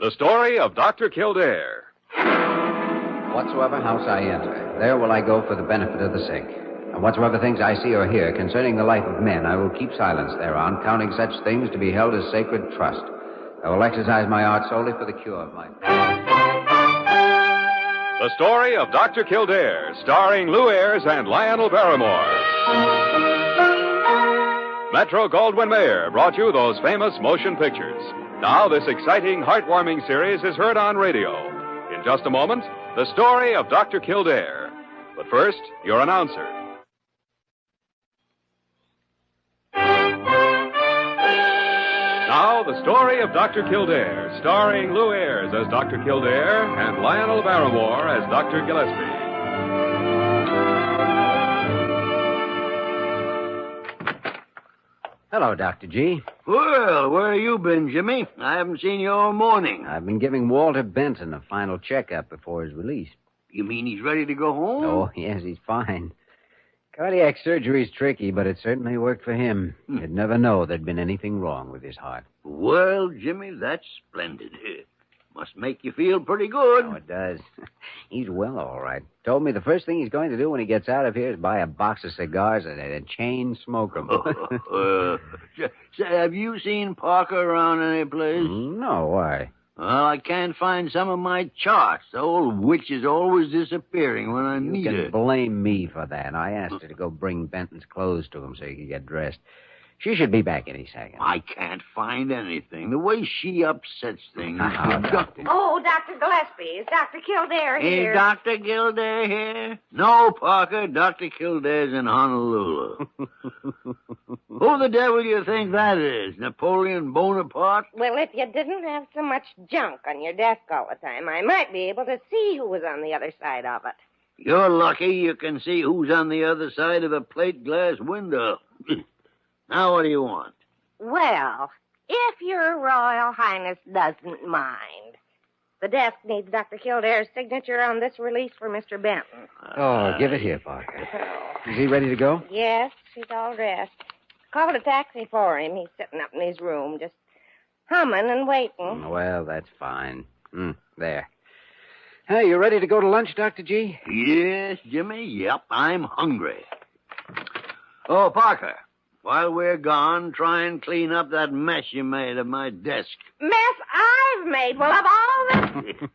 The story of Dr. Kildare. Whatsoever house I enter, there will I go for the benefit of the sick. And whatsoever things I see or hear concerning the life of men, I will keep silence thereon, counting such things to be held as sacred trust. I will exercise my art solely for the cure of my... The story of Dr. Kildare, starring Lou Ayres and Lionel Barrymore. Metro-Goldwyn-Mayer brought you those famous motion pictures. Now this exciting, heartwarming series is heard on radio. In just a moment, the story of Dr. Kildare. But first, your announcer. Now, the story of Dr. Kildare, starring Lou Ayres as Dr. Kildare and Lionel Barrymore as Dr. Gillespie. Hello, Dr. G. Well, where you been, Jimmy? I haven't seen you all morning. I've been giving Walter Benton a final checkup before his release. You mean he's ready to go home? Oh, yes, he's fine. Cardiac surgery's tricky, but it certainly worked for him. You'd never know there'd been anything wrong with his heart. Well, Jimmy, that's splendid. Must make you feel pretty good. Oh, it does. He's well, all right. Told me the first thing he's going to do when he gets out of here is buy a box of cigars and chain smoke them. Say, have you seen Parker around any place? No, why? Well, I can't find some of my charts. The old witch is always disappearing when I need her. You can blame me for that. I asked her to go bring Benton's clothes to him so he could get dressed. She should be back any second. I can't find anything. The way she upsets things. Oh, Dr. Gillespie. Is Dr. Kildare here? Is Dr. Kildare here? No, Parker. Dr. Kildare's in Honolulu. Who the devil do you think that is? Napoleon Bonaparte? Well, if you didn't have so much junk on your desk all the time, I might be able to see who was on the other side of it. You're lucky you can see who's on the other side of a plate glass window. Now, what do you want? Well, if your Royal Highness doesn't mind, the desk needs Dr. Kildare's signature on this release for Mr. Benton. Oh, give it here, Parker. Is he ready to go? Yes, he's all dressed. Called a taxi for him. He's sitting up in his room, just humming and waiting. Well, that's fine. There. Hey, you ready to go to lunch, Dr. G? Yes, Jimmy. Yep, I'm hungry. Oh, Parker. While we're gone, try and clean up that mess you made of my desk. Mess I've made? Well, of all this...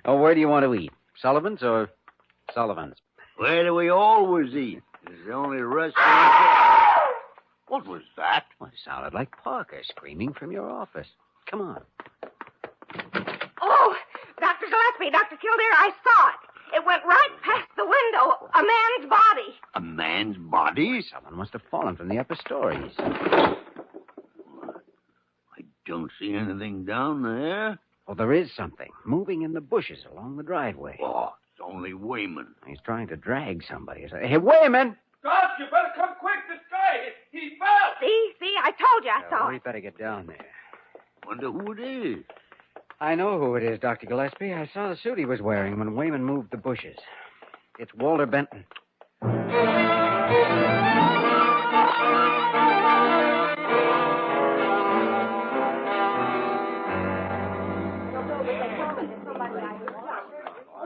Oh, where do you want to eat? Sullivan's or Sullivan's? Where do we always eat? It's the only restaurant... What was that? Well, it sounded like Parker screaming from your office. Come on. Oh, Dr. Gillespie, Dr. Kildare, I saw it. It went right past the window. A man's body. A man's body? Someone must have fallen from the upper stories. I don't see anything down there. Oh, there is something moving in the bushes along the driveway. Oh, it's only Wayman. He's trying to drag somebody. Hey, Wayman! Doc, you better come quick. This guy, he fell. See, I told you I saw We it. better get down there. Wonder who it is. I know who it is, Dr. Gillespie. I saw the suit he was wearing when Wayman moved the bushes. It's Walter Benton.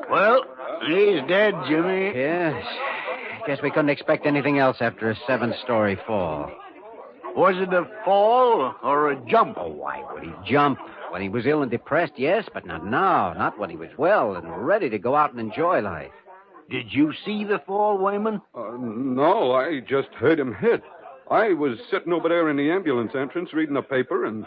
Well, he's dead, Jimmy. Yes. Guess we couldn't expect anything else after a 7-story fall. Was it a fall or a jump? Oh, why would he jump? When he was ill and depressed, yes, but not now. Not when he was well and ready to go out and enjoy life. Did you see the fall, Wayman? No, I just heard him hit. I was sitting over there in the ambulance entrance reading the paper, and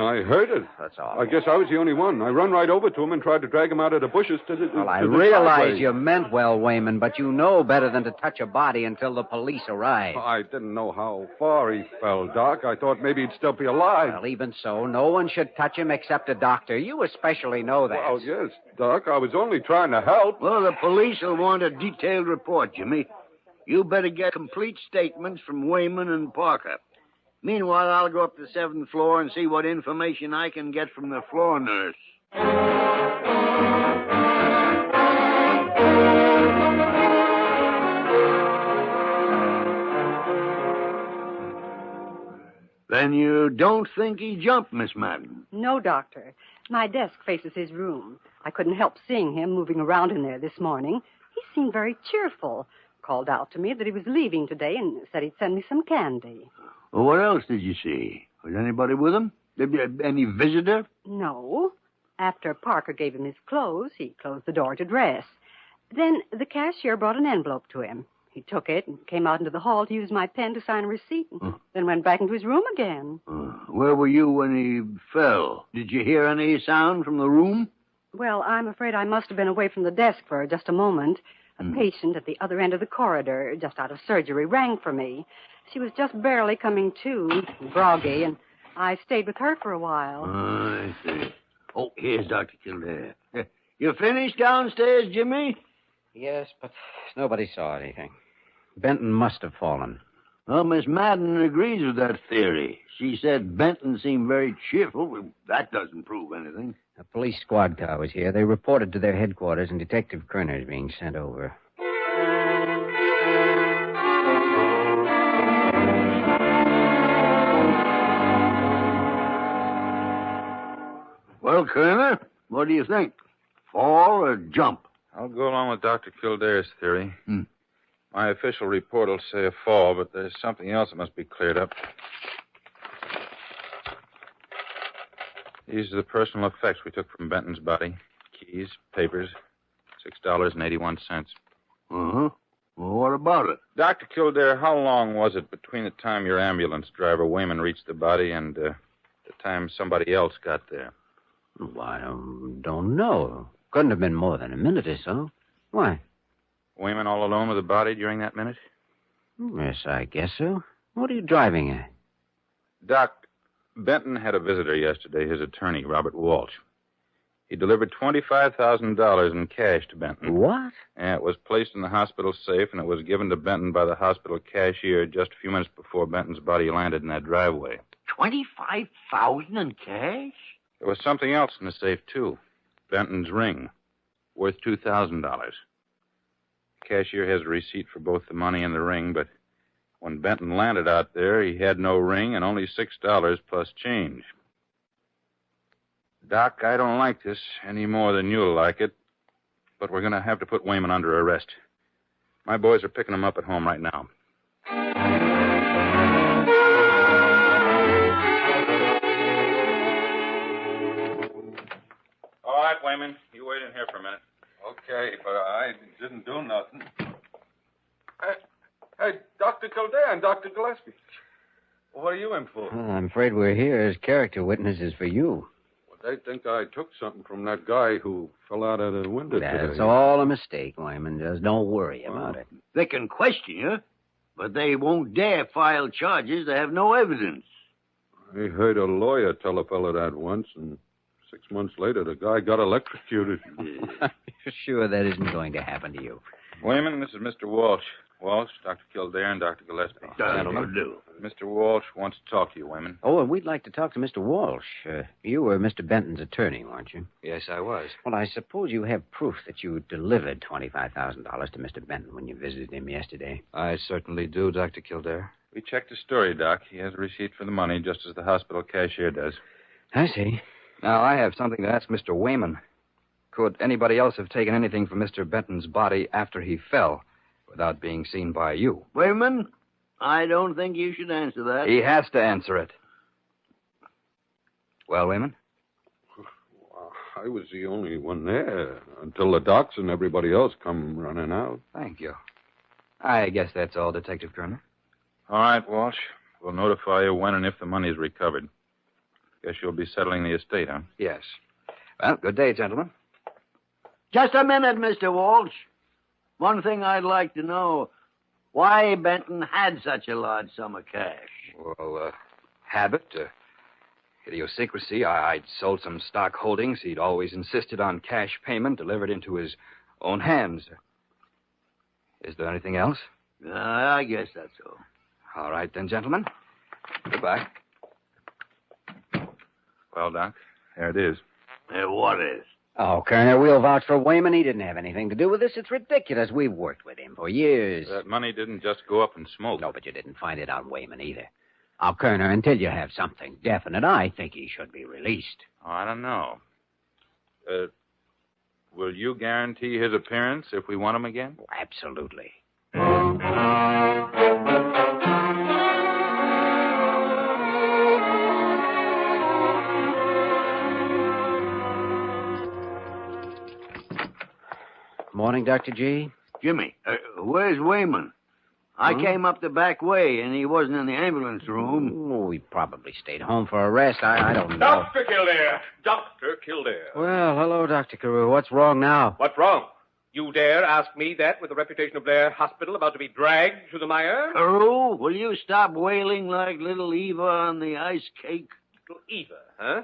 I heard it. That's all. I guess I was the only one. I run right over to him and tried to drag him out of the bushes to the Well, I to the realize driveway. you meant well, Wayman, but you know better than to touch a body until the police arrive. I didn't know how far he fell, Doc. I thought maybe he'd still be alive. Well, even so, no one should touch him except a doctor. You especially know that. Well, yes, Doc. I was only trying to help. Well, the police will want a detailed report, Jimmy. You better get complete statements from Wayman and Parker. Meanwhile, I'll go up to the 7th floor and see what information I can get from the floor nurse. Then you don't think he jumped, Miss Madden? No, Doctor. My desk faces his room. I couldn't help seeing him moving around in there this morning. He seemed very cheerful. Called out to me that he was leaving today and said he'd send me some candy. Well, what else did you see? Was anybody with him? Any visitor? No. After Parker gave him his clothes, he closed the door to dress. Then the cashier brought an envelope to him. He took it and came out into the hall to use my pen to sign a receipt, and then went back into his room again. Where were you when he fell? Did you hear any sound from the room? Well, I'm afraid I must have been away from the desk for just a moment. A patient at the other end of the corridor, just out of surgery, rang for me. She was just barely coming to, groggy, and I stayed with her for a while. I see. Oh, here's Dr. Kildare. You finished downstairs, Jimmy? Yes, but nobody saw anything. Benton must have fallen. Well, Miss Madden agrees with that theory. She said Benton seemed very cheerful. Well, that doesn't prove anything. A police squad car was here. They reported to their headquarters, and Detective Kerner is being sent over. Well, Kerner, what do you think? Fall or jump? I'll go along with Dr. Kildare's theory. My official report will say a fall, but there's something else that must be cleared up. These are the personal effects we took from Benton's body. Keys, papers, $6.81. Well, what about it? Dr. Kildare, how long was it between the time your ambulance driver, Wayman, reached the body and the time somebody else got there? Well, I don't know. Couldn't have been more than a minute or so. Why? Wayman all alone with the body during that minute? Yes, I guess so. What are you driving at? Doc, Benton had a visitor yesterday, his attorney, Robert Walsh. He delivered $25,000 in cash to Benton. What? And it was placed in the hospital safe, and it was given to Benton by the hospital cashier just a few minutes before Benton's body landed in that driveway. $25,000 in cash? There was something else in the safe, too. Benton's ring, worth $2,000. The cashier has a receipt for both the money and the ring, but when Benton landed out there, he had no ring and only $6 plus change. Doc, I don't like this any more than you'll like it, but we're going to have to put Wayman under arrest. My boys are picking him up at home right now. All right, Wayman, you wait in here for a minute. Okay, but I didn't do nothing. Hey, Dr. Kildare and Dr. Gillespie. What are you in for? Well, I'm afraid we're here as character witnesses for you. Well, they think I took something from that guy who fell out of the window today. That's all a mistake, Wayman. Just don't worry about it. They can question you, but they won't dare file charges. They have no evidence. I heard a lawyer tell a fellow that once, and 6 months later, the guy got electrocuted. You're sure that isn't going to happen to you? Wayman, this is Mr. Walsh. Walsh, Dr. Kildare, and Dr. Gillespie. Gentlemen. Mr. Walsh wants to talk to you, Wayman. Oh, and we'd like to talk to Mr. Walsh. You were Mr. Benton's attorney, weren't you? Yes, I was. Well, I suppose you have proof that you delivered $25,000 to Mr. Benton when you visited him yesterday. I certainly do, Dr. Kildare. We checked his story, Doc. He has a receipt for the money, just as the hospital cashier does. I see. Now, I have something to ask Mr. Wayman. Could anybody else have taken anything from Mr. Benton's body after he fell without being seen by you? Wayman, I don't think you should answer that. He has to answer it. Well, Wayman? I was the only one there until the docs and everybody else come running out. Thank you. I guess that's all, Detective Kerner. All right, Walsh. We'll notify you when and if the money is recovered. Guess you'll be settling the estate, huh? Yes. Well, good day, gentlemen. Just a minute, Mr. Walsh. One thing I'd like to know, why Benton had such a large sum of cash. Well, habit, idiosyncrasy. I'd sold some stock holdings. He'd always insisted on cash payment delivered into his own hands. Is there anything else? I guess that's all. All right, then, gentlemen. Goodbye. Well, Doc, there it is. What is? Oh, Kerner, we'll vouch for Wayman. He didn't have anything to do with this. It's ridiculous. We've worked with him for years. That money didn't just go up in smoke. No, but you didn't find it on Wayman either. Oh, Kerner, until you have something definite, I think he should be released. Oh, I don't know. Will you guarantee his appearance if we want him again? Oh, absolutely. Morning, Dr. G. Jimmy, where's Wayman? I came up the back way, and he wasn't in the ambulance room. Oh, he probably stayed home for a rest. I don't know. Dr. Kildare! Dr. Kildare. Well, hello, Dr. Carew. What's wrong now? What's wrong? You dare ask me that with the reputation of Blair Hospital about to be dragged through the mire? Carew, will you stop wailing like little Eva on the ice cake? Little Eva, huh?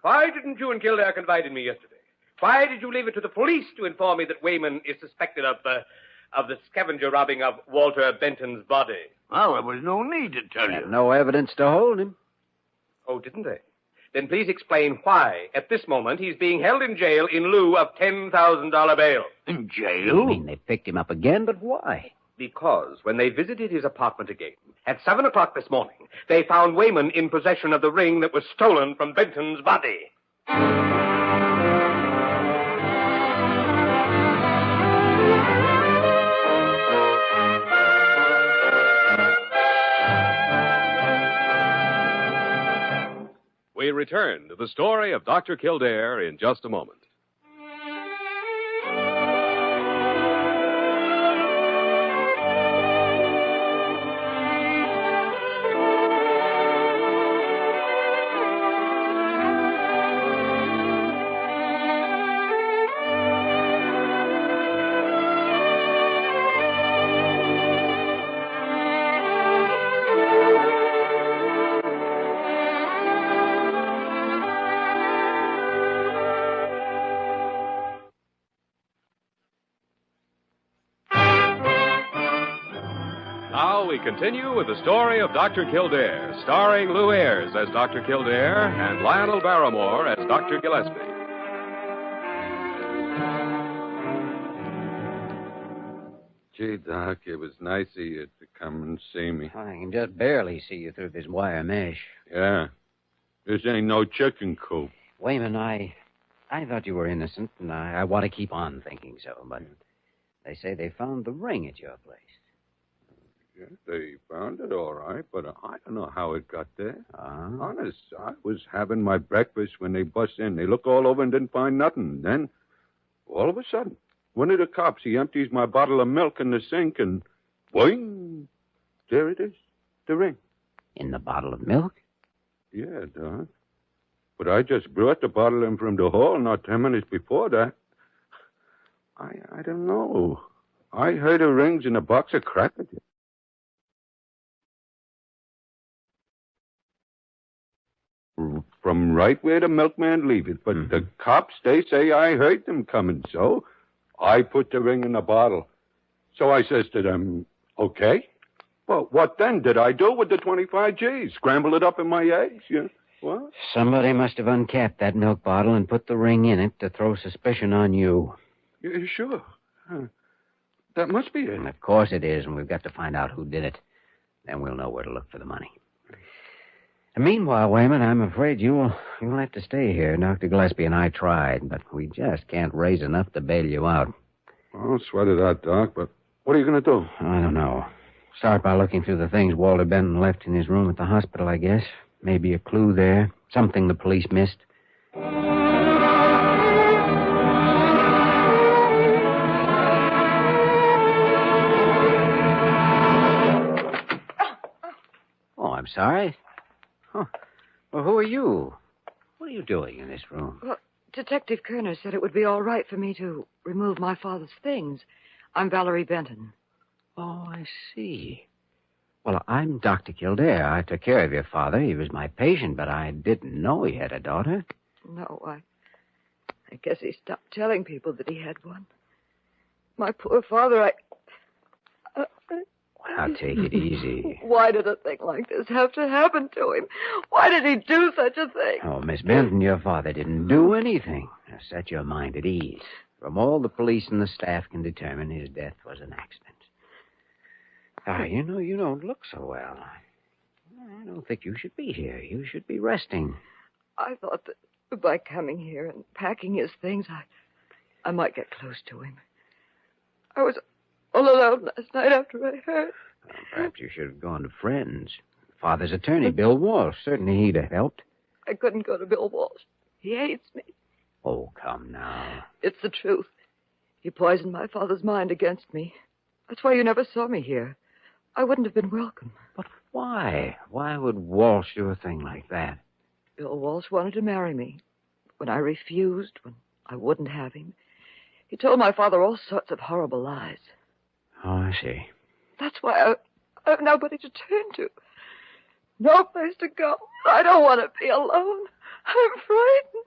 Why didn't you and Kildare confide in me yesterday? Why did you leave it to the police to inform me that Wayman is suspected of the scavenger robbing of Walter Benton's body? Well, there was no need to tell you. No evidence to hold him. Oh, didn't they? Then please explain why, at this moment, he's being held in jail in lieu of $10,000 bail. In jail? You mean they picked him up again, but why? Because when they visited his apartment again, at 7 o'clock this morning, they found Wayman in possession of the ring that was stolen from Benton's body. We return to the story of Dr. Kildare in just a moment. Now we continue with the story of Dr. Kildare, starring Ayres as Dr. Kildare and Lionel Barrymore as Dr. Gillespie. Gee, Doc, it was nice of you to come and see me. I can just barely see you through this wire mesh. Yeah. This ain't no chicken coop. Wayman, I thought you were innocent, and I want to keep on thinking so, but they say they found the ring at your place. Yeah, they found it all right, but I don't know how it got there. Honest, I was having my breakfast when they bust in. They looked all over and didn't find nothing. Then, all of a sudden, one of the cops, he empties my bottle of milk in the sink, and boing, there it is, the ring. In the bottle of milk? Yeah, Doc. But I just brought the bottle in from the hall not 10 minutes before that. I don't know. I heard the rings in a box of crackers. From right where the milkman leave it. But the cops, they say I heard them coming, so I put the ring in the bottle. So I says to them, okay. Well, what then did I do with the 25 G's? Scramble it up in my eggs? Yeah. What? Somebody must have uncapped that milk bottle and put the ring in it to throw suspicion on you. Yeah, sure. That must be it. And of course it is, and we've got to find out who did it. Then we'll know where to look for the money. And meanwhile, Wayman, I'm afraid you'll have to stay here. Dr. Gillespie and I tried, but we just can't raise enough to bail you out. I'll sweat it out, Doc, but what are you going to do? I don't know. Start by looking through the things Walter Benton left in his room at the hospital, I guess. Maybe a clue there. Something the police missed. Oh, I'm sorry. Huh. Well, who are you? What are you doing in this room? Well, Detective Kerner said it would be all right for me to remove my father's things. I'm Valerie Benton. Oh, I see. Well, I'm Dr. Kildare. I took care of your father. He was my patient, but I didn't know he had a daughter. No, I guess he stopped telling people that he had one. My poor father, Well, now, take it easy. Why did a thing like this have to happen to him? Why did he do such a thing? Oh, Miss Benton, your father didn't do anything. Now, set your mind at ease. From all the police and the staff can determine, his death was an accident. You know, you don't look so well. I don't think you should be here. You should be resting. I thought that by coming here and packing his things, I might get close to him. I was all alone last night after I heard. Well, perhaps you should have gone to friends. Father's attorney, Bill Walsh. Certainly he'd have helped. I couldn't go to Bill Walsh. He hates me. Oh, come now. It's the truth. He poisoned my father's mind against me. That's why you never saw me here. I wouldn't have been welcome. But why? Why would Walsh do a thing like that? Bill Walsh wanted to marry me. When I refused, when I wouldn't have him, he told my father all sorts of horrible lies. Oh, I see. That's why I have nobody to turn to. No place to go. I don't want to be alone. I'm frightened.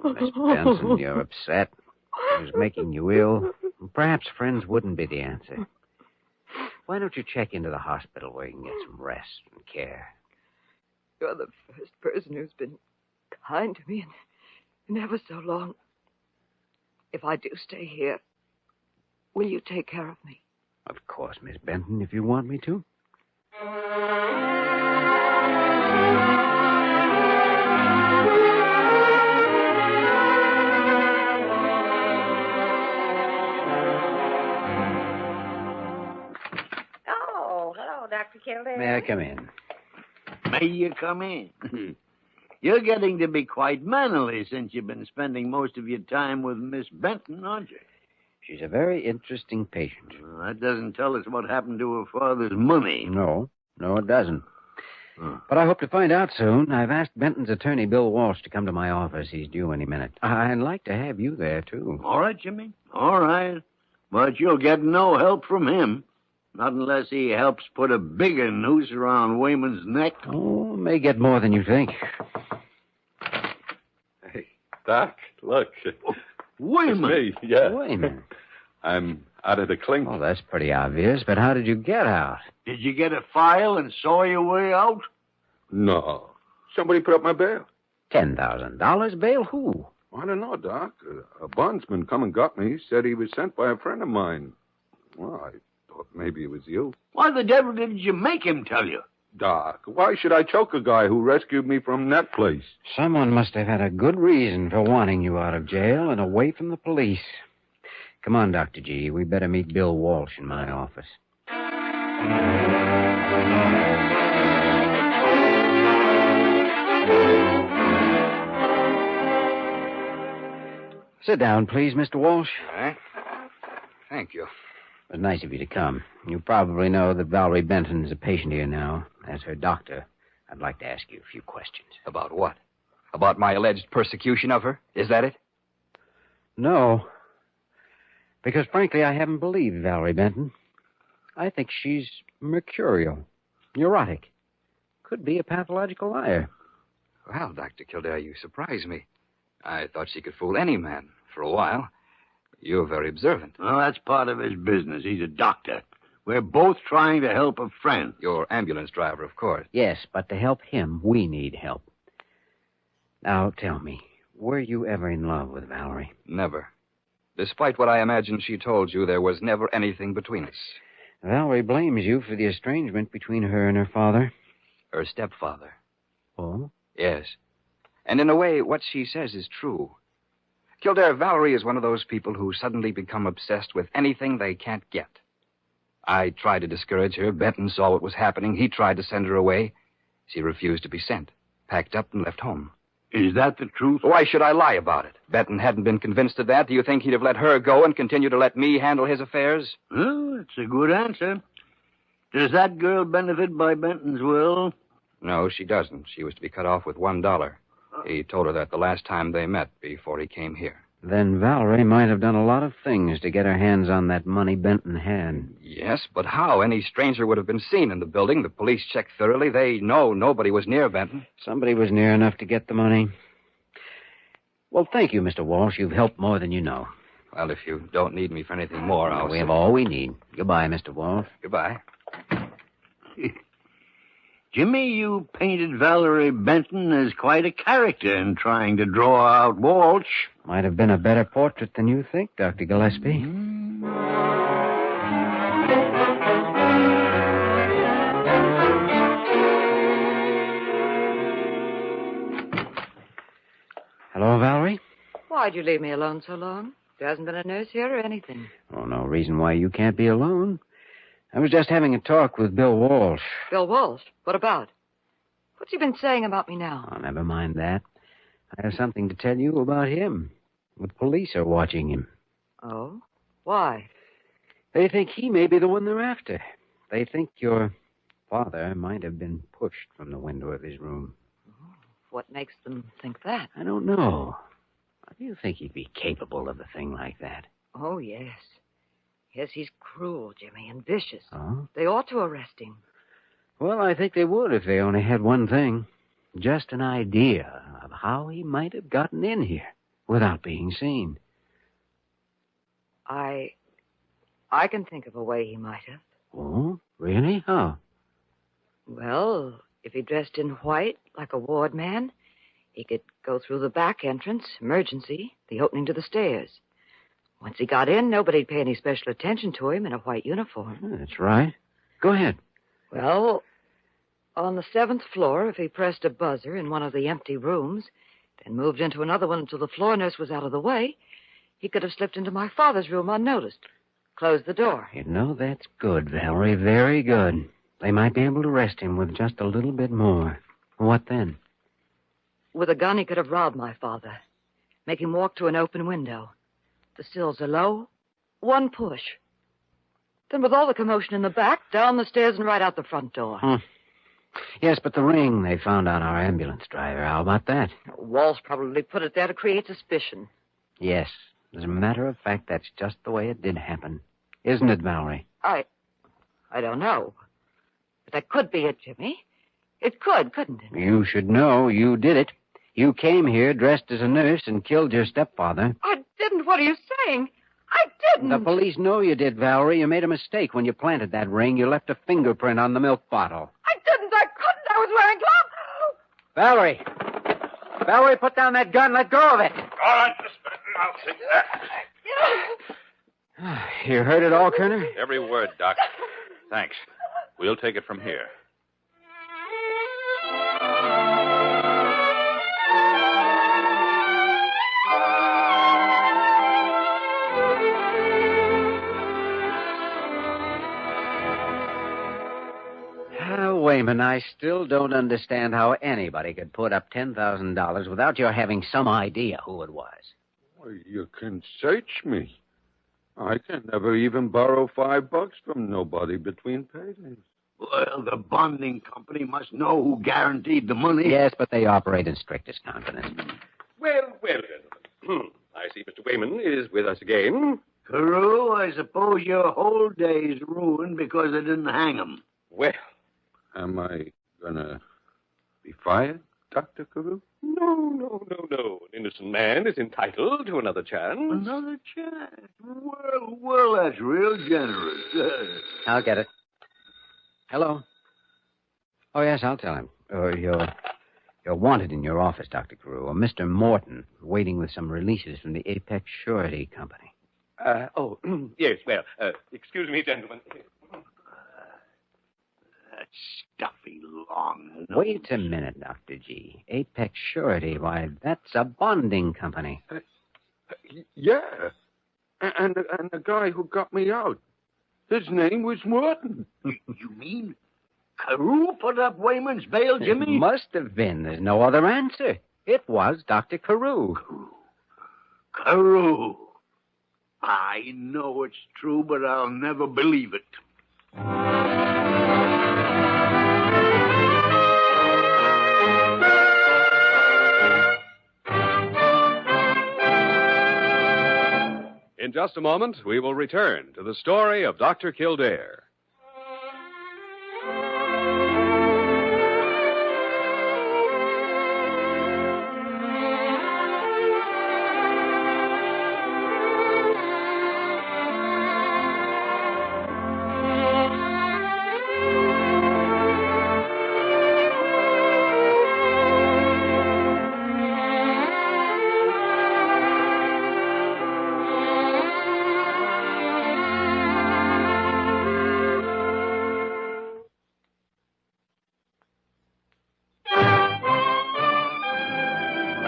Oh, Miss Benson, you're upset. It was making you ill. Perhaps friends wouldn't be the answer. Why don't you check into the hospital where you can get some rest and care? You're the first person who's been kind to me in ever so long. If I do stay here, will you take care of me? Of course, Miss Benton, if you want me to. Oh, hello, Dr. Kildare. May I come in? May you come in? You're getting to be quite mannerly since you've been spending most of your time with Miss Benton, aren't you? She's a very interesting patient. Well, that doesn't tell us what happened to her father's money. No, it doesn't. But I hope to find out soon. I've asked Benton's attorney, Bill Walsh, to come to my office. He's due any minute. I'd like to have you there, too. All right, Jimmy. All right. But you'll get no help from him. Not unless he helps put a bigger noose around Wayman's neck. Oh, may get more than you think. Hey, Doc, look. Wayman? It's me, yeah. Wayman? I'm out of the clink. Oh, that's pretty obvious, but how did you get out? Did you get a file and saw your way out? No. Somebody put up my bail. $10,000? Bail who? I don't know, Doc. A bondsman come and got me. Said he was sent by a friend of mine. Well, I thought maybe it was you. Why the devil did you make him tell you? Doc, why should I choke a guy who rescued me from that place? Someone must have had a good reason for wanting you out of jail and away from the police. Come on, Dr. G. We better meet Bill Walsh in my office. Sit down, please, Mr. Walsh. All right. Thank you. It was nice of you to come. You probably know that Valerie Benton is a patient here now. As her doctor, I'd like to ask you a few questions. About what? About my alleged persecution of her? Is that it? No. Because, frankly, I haven't believed Valerie Benton. I think she's mercurial, neurotic. Could be a pathological liar. Well, Dr. Kildare, you surprise me. I thought she could fool any man for a while. You're very observant. Well, that's part of his business. He's a doctor. We're both trying to help a friend. You're ambulance driver, of course. Yes, but to help him, we need help. Now, tell me, were you ever in love with Valerie? Never. Despite what I imagine she told you, there was never anything between us. Valerie blames you for the estrangement between her and her father. Her stepfather. Oh? Yes. And in a way, what she says is true. Kildare, Valerie is one of those people who suddenly become obsessed with anything they can't get. I tried to discourage her. Benton saw what was happening. He tried to send her away. She refused to be sent. Packed up and left home. Is that the truth? Why should I lie about it? Benton hadn't been convinced of that. Do you think he'd have let her go and continue to let me handle his affairs? Well, it's a good answer. Does that girl benefit by Benton's will? No, she doesn't. She was to be cut off with $1. He told her that the last time they met before he came here. Then Valerie might have done a lot of things to get her hands on that money Benton had. Yes, but how? Any stranger would have been seen in the building. The police checked thoroughly. They know nobody was near Benton. Somebody was near enough to get the money. Well, thank you, Mr. Walsh. You've helped more than you know. Well, if you don't need me for anything more, I'll... We have all we need. Goodbye, Mr. Walsh. Goodbye. Jimmy, you painted Valerie Benton as quite a character in trying to draw out Walsh. Might have been a better portrait than you think, Dr. Gillespie. Hello, Valerie? Why'd you leave me alone so long? There hasn't been a nurse here or anything. Oh, no reason why you can't be alone. I was just having a talk with Bill Walsh. Bill Walsh? What about? What's he been saying about me now? Oh, never mind that. I have something to tell you about him. The police are watching him. Oh? Why? They think he may be the one they're after. They think your father might have been pushed from the window of his room. What makes them think that? I don't know. Do you think he'd be capable of a thing like that? Oh, yes. Yes, he's cruel, Jimmy, and vicious. Oh? They ought to arrest him. Well, I think they would if they only had one thing. Just an idea of how he might have gotten in here without being seen. I can think of a way he might have. Oh, really? How? Well, if he dressed in white, like a ward man, he could go through the back entrance, emergency, the opening to the stairs. Once he got in, nobody'd pay any special attention to him in a white uniform. That's right. Go ahead. Well, on the 7th floor, if he pressed a buzzer in one of the empty rooms, then moved into another one until the floor nurse was out of the way, he could have slipped into my father's room unnoticed. Closed the door. You know, that's good, Valerie. Very good. They might be able to arrest him with just a little bit more. What then? With a gun, he could have robbed my father. Make him walk to an open window. The sills are low. One push. Then with all the commotion in the back, down the stairs and right out the front door. Yes, but the ring they found on our ambulance driver. How about that? Walsh probably put it there to create suspicion. Yes. As a matter of fact, that's just the way it did happen. Isn't it, Valerie? I don't know. But that could be it, Jimmy. It could, couldn't it? You should know you did it. You came here dressed as a nurse and killed your stepfather. I didn't. What are you saying? I didn't. The police know you did, Valerie. You made a mistake when you planted that ring. You left a fingerprint on the milk bottle. I didn't. I couldn't. I was wearing gloves. Valerie! Valerie, put down that gun. Let go of it. All right, Miss Benton. I'll take that. You heard it all, Kerner? Every word, Doc. Thanks. We'll take it from here. Wayman, I still don't understand how anybody could put up $10,000 without your having some idea who it was. Well, you can search me. I can never even borrow $5 from nobody between paydays. Well, the bonding company must know who guaranteed the money. Yes, but they operate in strictest confidence. Well, gentlemen. I see Mr. Wayman is with us again. Carew, I suppose your whole day's ruined because they didn't hang him. Well. Am I gonna be fired, Dr. Carew? No. An innocent man is entitled to another chance. Another chance? Well, that's real generous. I'll get it. Hello. Oh, yes, I'll tell him. You're wanted in your office, Dr. Carew. Mr. Morton, waiting with some releases from the Apex Surety Company. Yes, well, excuse me, gentlemen. That stuffy long nose. Wait a minute, Dr. G. Apex Surety, why, that's a bonding company. Yeah. And the guy who got me out, his name was Morton. You mean Carew put up Wayman's bail, Jimmy? It must have been. There's no other answer. It was Dr. Carew. Carew. I know it's true, but I'll never believe it. In just a moment, we will return to the story of Dr. Kildare.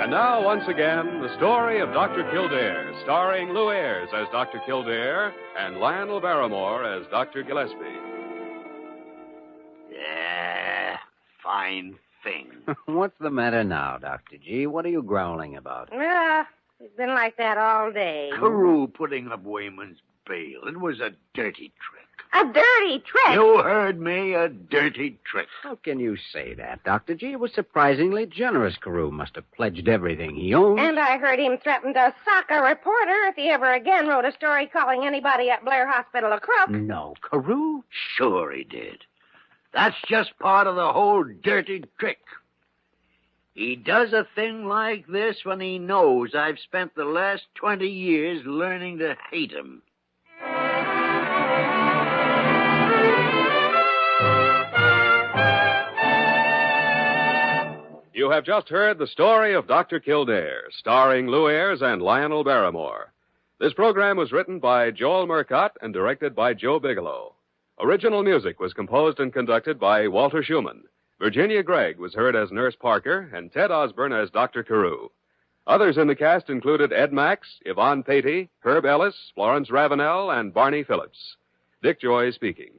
And now, once again, the story of Dr. Kildare, starring Lou Ayres as Dr. Kildare and Lionel Barrymore as Dr. Gillespie. Yeah, fine thing. What's the matter now, Dr. G? What are you growling about? It's been like that all day. Carew putting up Wayman's bail. It was a dirty trick. A dirty trick? You heard me, a dirty trick. How can you say that, Dr. G? It was surprisingly generous. Carew must have pledged everything he owned. And I heard him threaten to sock a reporter if he ever again wrote a story calling anybody at Blair Hospital a crook. No, Carew? Sure he did. That's just part of the whole dirty trick. He does a thing like this when he knows I've spent the last 20 years learning to hate him. You have just heard the story of Dr. Kildare, starring Lou Ayres and Lionel Barrymore. This program was written by Joel Murcott and directed by Joe Bigelow. Original music was composed and conducted by Walter Schumann. Virginia Gregg was heard as Nurse Parker and Ted Osborne as Dr. Carew. Others in the cast included Ed Max, Yvonne Patey, Herb Ellis, Florence Ravenel, and Barney Phillips. Dick Joy speaking.